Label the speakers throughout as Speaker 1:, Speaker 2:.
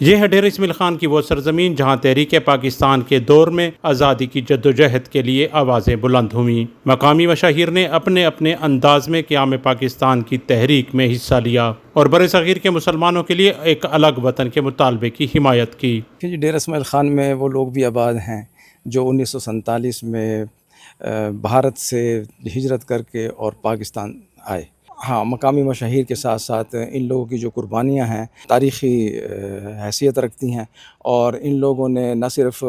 Speaker 1: یہ ہے ڈیرہ اسماعیل خان کی وہ سرزمین جہاں تحریک پاکستان کے دور میں آزادی کی جدوجہد کے لیے آوازیں بلند ہوئیں۔ مقامی مشاہیر نے اپنے اپنے انداز میں قیام پاکستان کی تحریک میں حصہ لیا اور برصغیر کے مسلمانوں کے لیے ایک الگ وطن کے مطالبے کی حمایت کی۔
Speaker 2: ڈیرہ اسماعیل خان میں وہ لوگ بھی آباد ہیں جو 1947 میں بھارت سے ہجرت کر کے اور پاکستان آئے۔ ہاں، مقامی مشاہیر کے ساتھ ساتھ ان لوگوں کی جو قربانیاں ہیں تاریخی حیثیت رکھتی ہیں، اور ان لوگوں نے نہ صرف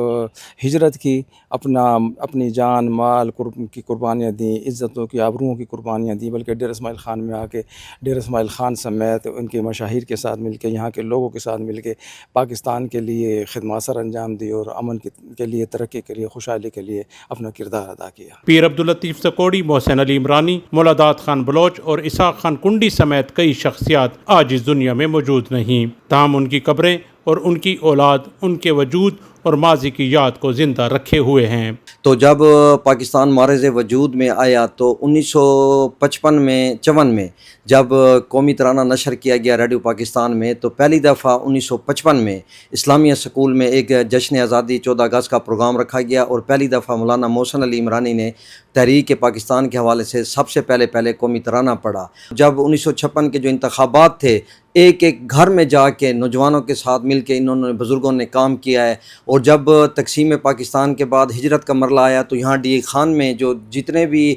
Speaker 2: ہجرت کی، اپنی جان مال کی قربانیاں دیں، عزتوں کی آبروؤں کی قربانیاں دیں، بلکہ ڈیرہ اسماعیل خان میں آ کے ڈیرہ اسماعیل خان سمیت ان کے مشاہیر کے ساتھ مل کے، یہاں کے لوگوں کے ساتھ مل کے پاکستان کے لیے خدمات سر انجام دی اور امن کے لیے، ترقی کے لیے، خوشحالی کے لیے اپنا کردار ادا کیا۔
Speaker 1: پیر عبداللطیف زکوڑی، محسن علی عمرانی، مولا داد خان بلوچ اور اسحاق خان کنڈی سمیت کئی شخصیات آج اس دنیا میں موجود نہیں، تاہم ان کی قبریں اور ان کی اولاد ان کے وجود اور ماضی کی یاد کو زندہ رکھے ہوئے ہیں۔
Speaker 3: تو جب پاکستان معرض وجود میں آیا تو 1955 میں جب قومی ترانہ نشر کیا گیا ریڈیو پاکستان میں، تو پہلی دفعہ 1955 میں اسلامیہ سکول میں ایک جشن آزادی 14 اگست کا پروگرام رکھا گیا، اور پہلی دفعہ مولانا محسن علی عمرانی نے تحریک پاکستان کے حوالے سے سب سے پہلے قومی ترانہ پڑھا۔ جب 1956 کے جو انتخابات تھے، ایک ایک گھر میں جا کے نوجوانوں کے ساتھ مل کے انہوں نے، بزرگوں نے کام کیا ہے، اور جب تقسیم پاکستان کے بعد ہجرت کا مرحلہ آیا تو یہاں ڈی خان میں جو جتنے بھی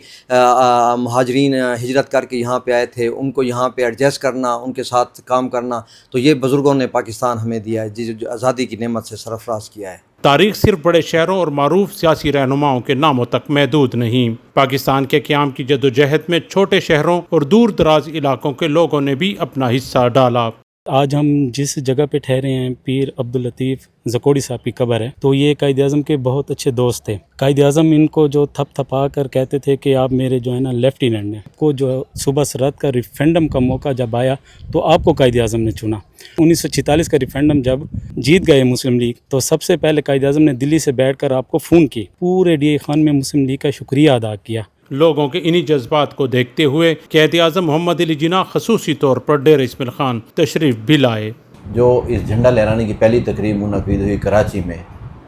Speaker 3: مہاجرین ہجرت کر کے یہاں پہ آئے تھے، ان کو یہاں پہ ایڈجسٹ کرنا، ان کے ساتھ کام کرنا، تو یہ بزرگوں نے پاکستان ہمیں دیا ہے، جو آزادی کی نعمت سے سرفراز کیا ہے۔
Speaker 1: تاریخ صرف بڑے شہروں اور معروف سیاسی رہنماؤں کے ناموں تک محدود نہیں، پاکستان کے قیام کی جدوجہد میں چھوٹے شہروں اور دور دراز علاقوں کے لوگوں نے بھی اپنا حصہ ڈالا۔
Speaker 4: آج ہم جس جگہ پہ ٹھہرے ہیں، پیر عبداللطیف زکوڑی صاحب کی قبر ہے، تو یہ قائد اعظم کے بہت اچھے دوست تھے۔ قائد اعظم ان کو جو تھپ تھپا کر کہتے تھے کہ آپ میرے جو ہے نا لیفٹیننٹ ہیں، کو جو صوبہ سرحد کا ریفرینڈم کا موقع جب آیا تو آپ کو قائد اعظم نے چنا۔ 1946 کا ریفرینڈم جب جیت گئے مسلم لیگ، تو سب سے پہلے قائد اعظم نے دلی سے بیٹھ کر آپ کو فون کی، پورے ڈی خان میں مسلم لیگ کا شکریہ ادا کیا۔
Speaker 1: لوگوں کے انہی جذبات کو دیکھتے ہوئے قائد اعظم محمد علی جناح خصوصی طور پر ڈیرہ اسماعیل خان تشریف بھی لائے۔
Speaker 5: جو اس جھنڈا لہرانے کی پہلی تقریب منعقد ہوئی کراچی میں،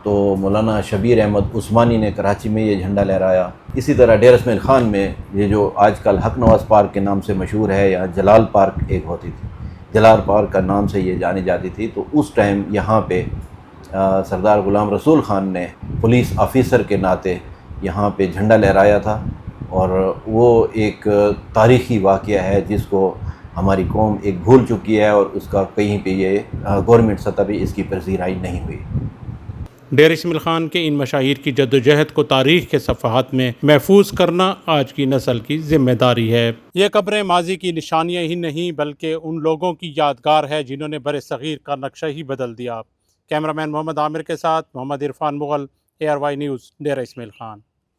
Speaker 5: تو مولانا شبیر احمد عثمانی نے کراچی میں یہ جھنڈا لہرایا۔ اسی طرح ڈیرہ اسماعیل خان میں یہ جو آج کل حق نواز پارک کے نام سے مشہور ہے، یا جلال پارک ایک ہوتی تھی، جلال پارک کا نام سے یہ جانی جاتی تھی، تو اس ٹائم یہاں پہ سردار غلام رسول خان نے پولیس آفیسر کے ناطے یہاں پہ جھنڈا لہرایا تھا، اور وہ ایک تاریخی واقعہ ہے جس کو ہماری قوم ایک بھول چکی ہے، اور اس کا کہیں پہ یہ گورنمنٹ سطح پہ اس کی پذیرائی نہیں ہوئی۔
Speaker 1: ڈیرہ اسماعیل خان کے ان مشاہیر کی جدوجہد کو تاریخ کے صفحات میں محفوظ کرنا آج کی نسل کی ذمہ داری ہے۔ یہ قبریں ماضی کی نشانیاں ہی نہیں بلکہ ان لوگوں کی یادگار ہے جنہوں نے برصغیر کا نقشہ ہی بدل دیا۔ کیمرہ مین محمد عامر کے ساتھ محمد عرفان مغل، ARY نیوز، ڈیرہ اسماعیل خان۔